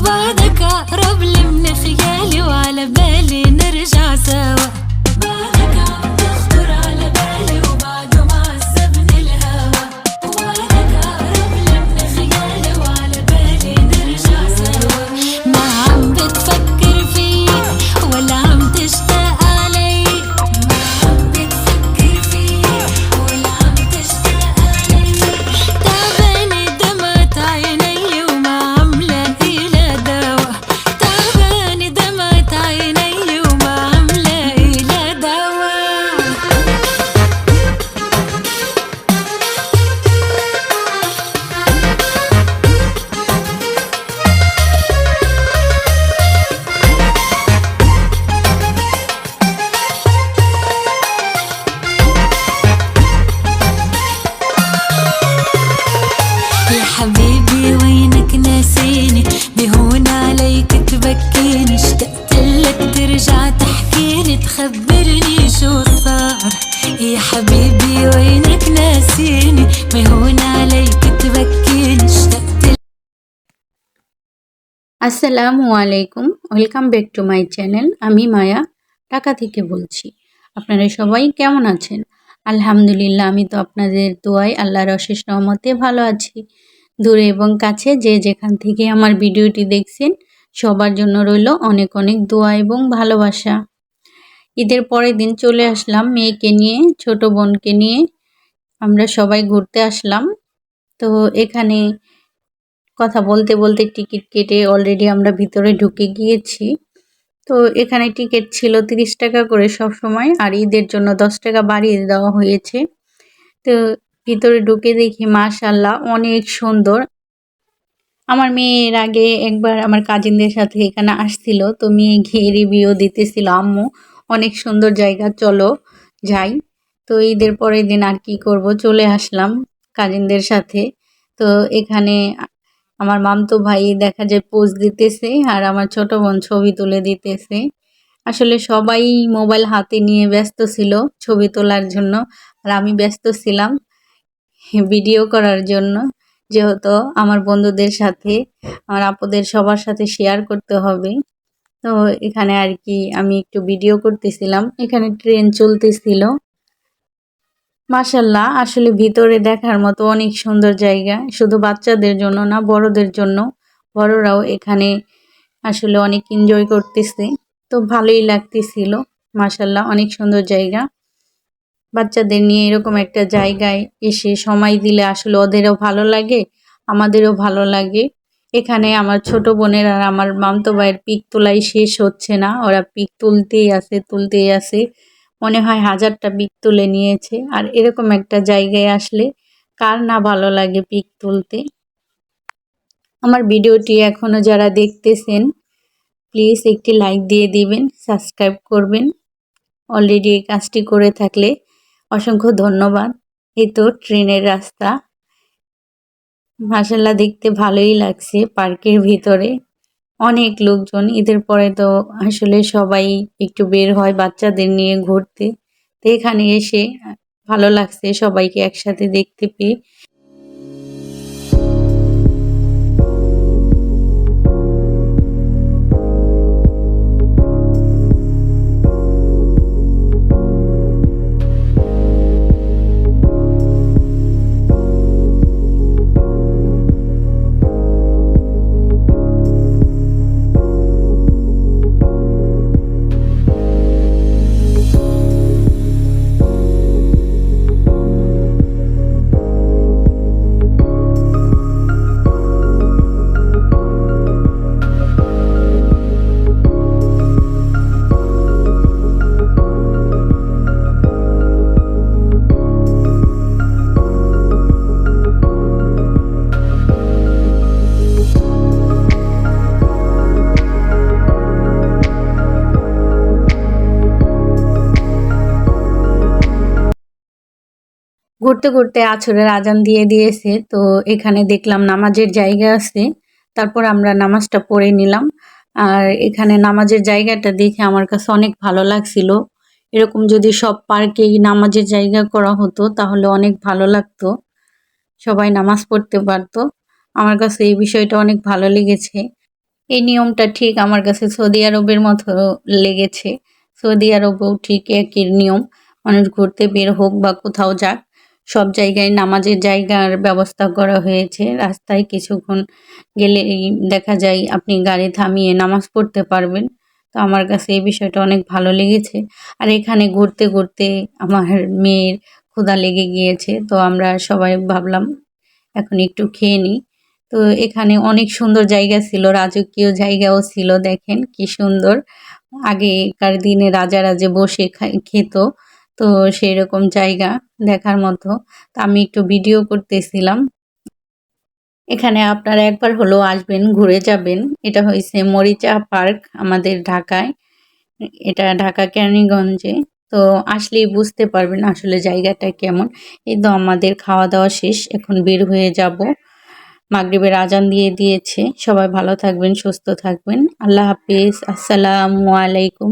بعدك أقرب لي من خيالي وعلى بالي نرجع سوا. بعدك عم تخطر على بالي وبعده معذبني الهوى. وبعدك أقرب لي من خيالي وعلى بالي نرجع سوا. ما عم بتفكر فيي ولا عم تشتاق علي. ما عم بتفكر فيي ولا عم تشتاق علي. تعبانة دمعة عيني وما عم لاقي لها دوا. تعبانة دمعة عيني وما عم لاقي لها دوا. يا حبيبي وينك ناسيني؟ بهون عليك تبكيني. اشتقت لك ترجع تحكيني تخبرني شو صار. يا حبيبي وينك ناسيني؟ بهون عليك تبكيني. اشتقت আসসালামু আলাইকুম, welcome back to my channel. আমি মায়া ঢাকা থেকে বলছি। আপনারা সবাই কেমন আছেন? আলহামদুলিল্লাহ, আমি তো আপনাদের দোয়ায় আল্লাহর অশেষ রহমতে ভালো আছি। দূরে এবং কাছে যে যেখান থেকে আমার ভিডিওটি দেখছেন সবার জন্য রইল অনেক অনেক দোয়া এবং ভালোবাসা। ঈদের পরের দিন চলে আসলাম মেয়েকে নিয়ে, ছোট বোনকে নিয়ে আমরা সবাই ঘুরতে আসলাম। তো এখানে কথা বলতে বলতে টিকিট কেটে অলরেডি আমরা ভিতরে ঢুকে গিয়েছি। তো এখানে টিকিট ছিল 30 টাকা করে সব সময়, আর ঈদের জন্য 10 টাকা বাড়িয়ে দেওয়া হয়েছে। তো ভিতরে ঢুকে দেখি মাশাআল্লাহ অনেক সুন্দর। আমার মেয়ে এর আগে একবার আমার কাজিনদের সাথে এখানে আসছিল, তো মেয়ে গিয়ে রিভিউ দিতেছিল, আম্মু অনেক সুন্দর জায়গা, চলো যাই। তো ঈদের পরের দিন আর কি করব, চলে আসলাম কাজিনদের সাথে। তো এখানে আমার মামতো ভাই দেখা যায় পোজ দিতেছে আর আমার ছোট বোন ছবি তুলে দিতেছে। আসলে সবাই মোবাইল হাতে নিয়ে ব্যস্ত ছিল ছবি তোলার জন্য, আর আমি ব্যস্ত ছিলাম ভিডিও করার জন্য। যেহেতু আমার বন্ধুদের সাথে, আমার আপুদের সবার সাথে শেয়ার করতে হবে, তো এখানে আর কি আমি একটু ভিডিও করতেছিলাম। এখানে ট্রেন চলতেছিল। মাশাআল্লাহ, আসলে ভিতরে দেখার মতো অনেক সুন্দর জায়গা, শুধু বাচ্চাদের জন্য না বড়দের জন্য। বড়রাও এখানে আসলে অনেক এনজয় করতেছে, তো ভালোই লাগতেছিল। মাশাআল্লাহ, অনেক সুন্দর জায়গা। বাচ্চাদের নিয়ে এরকম একটা জায়গায় এসে সময় দিলে আসলে ওদেরও ভালো লাগে, আমাদেরও ভালো লাগে। এখানে আমার ছোট বোনের আর আমার মামতো ভাইয়ের পিক তোলাই শেষ হচ্ছে না, ওরা পিক তুলতেই আছে। মনে হয় 1000টা পিক তুলে নিয়েছে। আর এরকম একটা জায়গায় আসলে কার না ভালো লাগে পিক তুলতে। আমার ভিডিওটি এখনো যারা দেখতেছেন প্লিজ একটি লাইক দিয়ে দিবেন, সাবস্ক্রাইব করবেন। অলরেডি এই কাজটি করে থাকলে অসংখ্য ধন্যবাদ। এই তো ট্রেনের রাস্তা, মাশাআল্লাহ দেখতে ভালোই লাগছে। পার্কের ভিতরে অনেক লোকজন, ঈদের পরে তো আসলে সবাই একটু বের হয় বাচ্চাদের নিয়ে ঘুরতে। তো এখানে এসে ভালো লাগছে সবাইকে একসাথে দেখতে পেয়ে। ঘুরতে ঘুরতে আছরের আজান দিয়ে দিয়েছে, তো এখানে দেখলাম নামাজের জায়গা আছে। তারপর আমরা নামাজটা পড়ে নিলাম। আর এখানে নামাজের জায়গাটা দেখে আমার কাছে অনেক ভালো লাগছিল। এরকম যদি সব পার্কেই নামাজের জায়গা করা হতো তাহলে অনেক ভালো লাগতো, সবাই নামাজ পড়তে পারতো। আমার কাছে এই বিষয়টা অনেক ভালো লেগেছে। এই নিয়মটা ঠিক আমার কাছে সৌদি আরবের মতো লেগেছে। সৌদি আরবেও ঠিক একই নিয়ম। মানুষ ঘুরতে বের হোক বা কোথাও যাক, সব জায়গায় নামাজের জায়গার ব্যবস্থা করা হয়েছে। রাস্তায় কিছুক্ষণ গেলেই দেখা যায় আপনি গাড়ি থামিয়ে নামাজ পড়তে পারবেন। তো আমার কাছে এই বিষয়টা অনেক ভালো লেগেছে। আর এখানে ঘুরতে, ঘুরতে আমার মেয়ের ক্ষুধা লেগে গিয়েছে। তো আমরা সবাই ভাবলাম এখন একটু খেয়ে নিই। তো এখানে অনেক সুন্দর জায়গা ছিল, রাজকীয় জায়গাও ছিল। দেখেন কি সুন্দর! আগেকার দিনে রাজারা যে বসে খেত, তো সেরকম জায়গা দেখার মতো। তো আমি একটু ভিডিও করতেছিলাম। এখানে আপনারা একবার হলেও আসবেন, ঘুরে যাবেন। এটা হইছে মরিচা পার্ক আমাদের ঢাকায়। এটা ঢাকা কেরানীগঞ্জে। তো আসলেই বুঝতে পারবেন আসলে জায়গাটা কেমন। এই তো আমাদের খাওয়া-দাওয়া শেষ। এখন বের হয়ে যাব। মাগরিবের আজান দিয়ে দিয়েছে। সবাই ভালো থাকবেন, সুস্থ থাকবেন। আল্লাহ হাফেজ। আসসালামু আলাইকুম।